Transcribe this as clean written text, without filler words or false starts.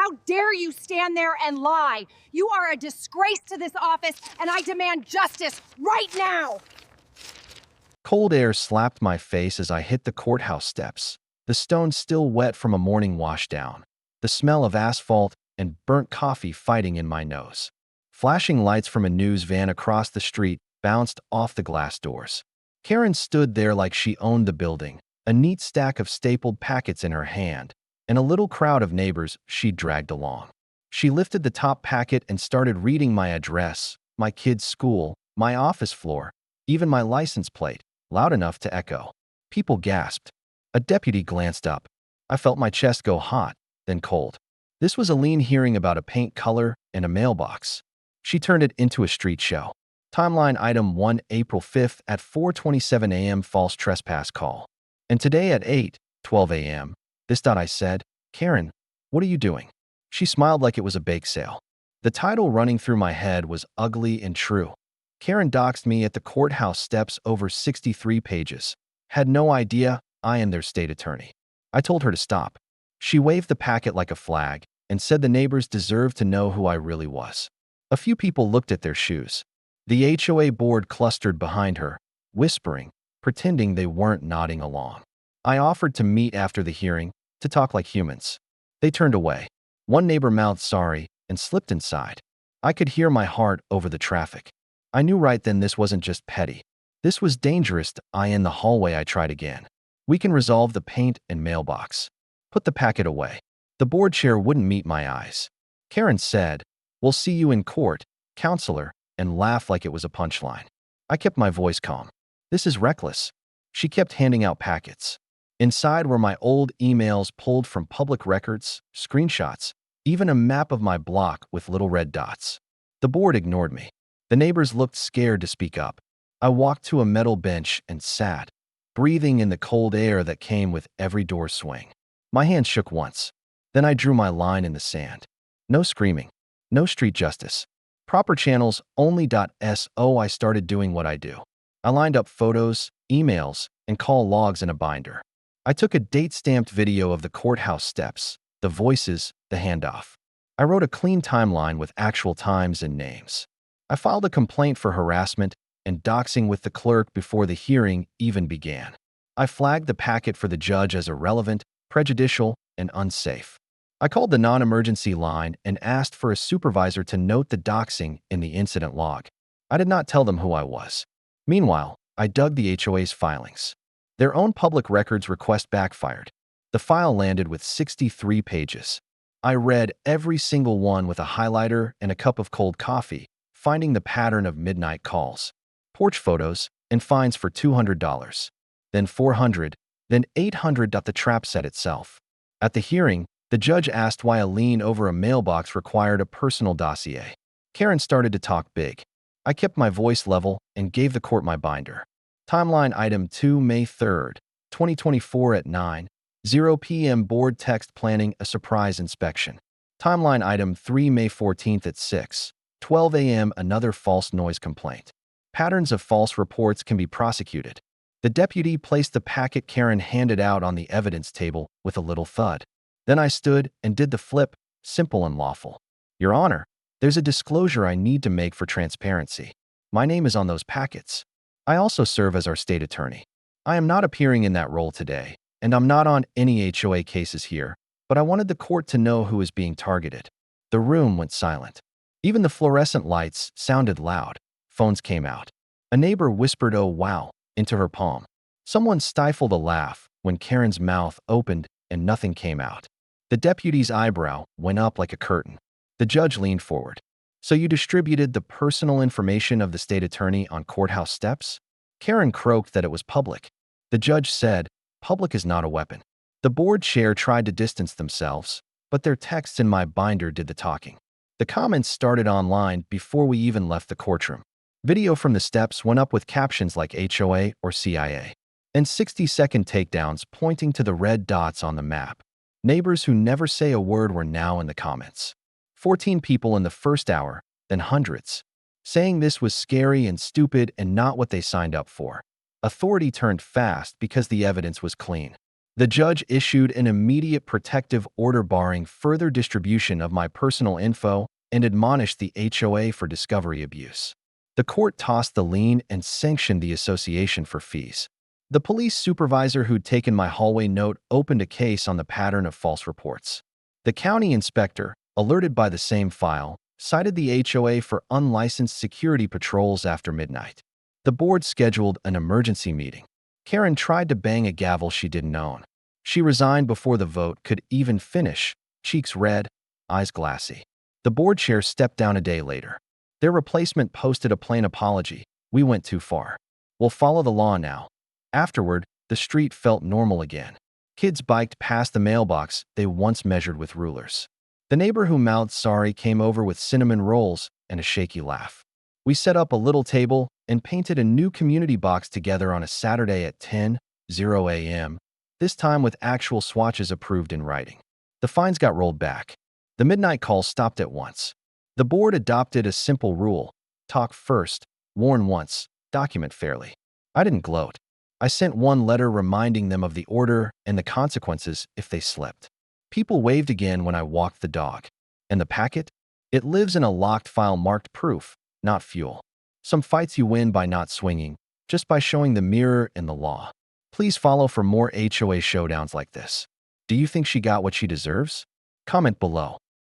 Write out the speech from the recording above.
How dare you stand there and lie? You are a disgrace to this office, and I demand justice right now! Cold air slapped my face as I hit the courthouse steps, the stones still wet from a morning washdown, the smell of asphalt and burnt coffee fighting in my nose. Flashing lights from a news van across the street bounced off the glass doors. Karen stood there like she owned the building, a neat stack of stapled packets in her hand, and a little crowd of neighbors she dragged along. She lifted the top packet and started reading my address, my kid's school, my office floor, even my license plate, loud enough to echo. People gasped. A deputy glanced up. I felt my chest go hot, then cold. This was a lean hearing about a paint color and a mailbox. She turned it into a street show. Timeline item 1 April 5th at 4:27 a.m. false trespass call. And today at 8:12 a.m. I said, Karen, what are you doing? She smiled like it was a bake sale. The title running through my head was ugly and true. Karen doxed me at the courthouse steps over 63 pages. Had no idea I am their state attorney. I told her to stop. She waved the packet like a flag and said the neighbors deserved to know who I really was. A few people looked at their shoes. The HOA board clustered behind her, whispering, pretending they weren't nodding along. I offered to meet after the hearing, to talk like humans. They turned away. One neighbor mouthed sorry and slipped inside. I could hear my heart over the traffic. I knew right then this wasn't just petty. This was dangerous. In the hallway I tried again. We can resolve the paint and mailbox. Put the packet away. The board chair wouldn't meet my eyes. Karen said, we'll see you in court, counselor, and laughed like it was a punchline. I kept my voice calm. This is reckless. She kept handing out packets. Inside were my old emails pulled from public records, screenshots, even a map of my block with little red dots. The board ignored me. The neighbors looked scared to speak up. I walked to a metal bench and sat, breathing in the cold air that came with every door swing. My hand shook once. Then I drew my line in the sand. No screaming. No street justice. Proper channels only. So I started doing what I do. I lined up photos, emails, and call logs in a binder. I took a date-stamped video of the courthouse steps, the voices, the handoff. I wrote a clean timeline with actual times and names. I filed a complaint for harassment and doxing with the clerk before the hearing even began. I flagged the packet for the judge as irrelevant, prejudicial, and unsafe. I called the non-emergency line and asked for a supervisor to note the doxing in the incident log. I did not tell them who I was. Meanwhile, I dug the HOA's filings. Their own public records request backfired. The file landed with 63 pages. I read every single one with a highlighter and a cup of cold coffee, finding the pattern of midnight calls, porch photos, and fines for $200, then $400, then $800. The trap set itself. At the hearing, the judge asked why a lien over a mailbox required a personal dossier. Karen started to talk big. I kept my voice level and gave the court my binder. Timeline item 2 May 3rd, 2024 at 9:00 p.m. Board text planning a surprise inspection. Timeline item 3 May 14th at 6:12 a.m. Another false noise complaint. Patterns of false reports can be prosecuted. The deputy placed the packet Karen handed out on the evidence table with a little thud. Then I stood and did the flip, simple and lawful. Your Honor, there's a disclosure I need to make for transparency. My name is on those packets. I also serve as our state attorney. I am not appearing in that role today, and I'm not on any HOA cases here, but I wanted the court to know who is being targeted. The room went silent. Even the fluorescent lights sounded loud. Phones came out. A neighbor whispered, "Oh wow," into her palm. Someone stifled a laugh when Karen's mouth opened and nothing came out. The deputy's eyebrow went up like a curtain. The judge leaned forward. So you distributed the personal information of the state attorney on courthouse steps? Karen croaked that it was public. The judge said, public is not a weapon. The board chair tried to distance themselves, but their texts in my binder did the talking. The comments started online before we even left the courtroom. Video from the steps went up with captions like HOA or CIA, and 60-second takedowns pointing to the red dots on the map. Neighbors who never say a word were now in the comments. 14 people in the first hour, then hundreds, saying this was scary and stupid and not what they signed up for. Authority turned fast because the evidence was clean. The judge issued an immediate protective order barring further distribution of my personal info and admonished the HOA for discovery abuse. The court tossed the lien and sanctioned the association for fees. The police supervisor who'd taken my hallway note opened a case on the pattern of false reports. The county inspector, alerted by the same file, cited the HOA for unlicensed security patrols after midnight. The board scheduled an emergency meeting. Karen tried to bang a gavel she didn't own. She resigned before the vote could even finish, cheeks red, eyes glassy. The board chair stepped down a day later. Their replacement posted a plain apology. "We went too far. We'll follow the law now." Afterward, the street felt normal again. Kids biked past the mailbox they once measured with rulers. The neighbor who mouthed sorry came over with cinnamon rolls and a shaky laugh. We set up a little table and painted a new community box together on a Saturday at 10:00 a.m., this time with actual swatches approved in writing. The fines got rolled back. The midnight calls stopped at once. The board adopted a simple rule: talk first, warn once, document fairly. I didn't gloat. I sent one letter reminding them of the order and the consequences if they slipped. People waved again when I walked the dog. And the packet? It lives in a locked file marked proof, not fuel. Some fights you win by not swinging, just by showing the mirror and the law. Please follow for more HOA showdowns like this. Do you think she got what she deserves? Comment below.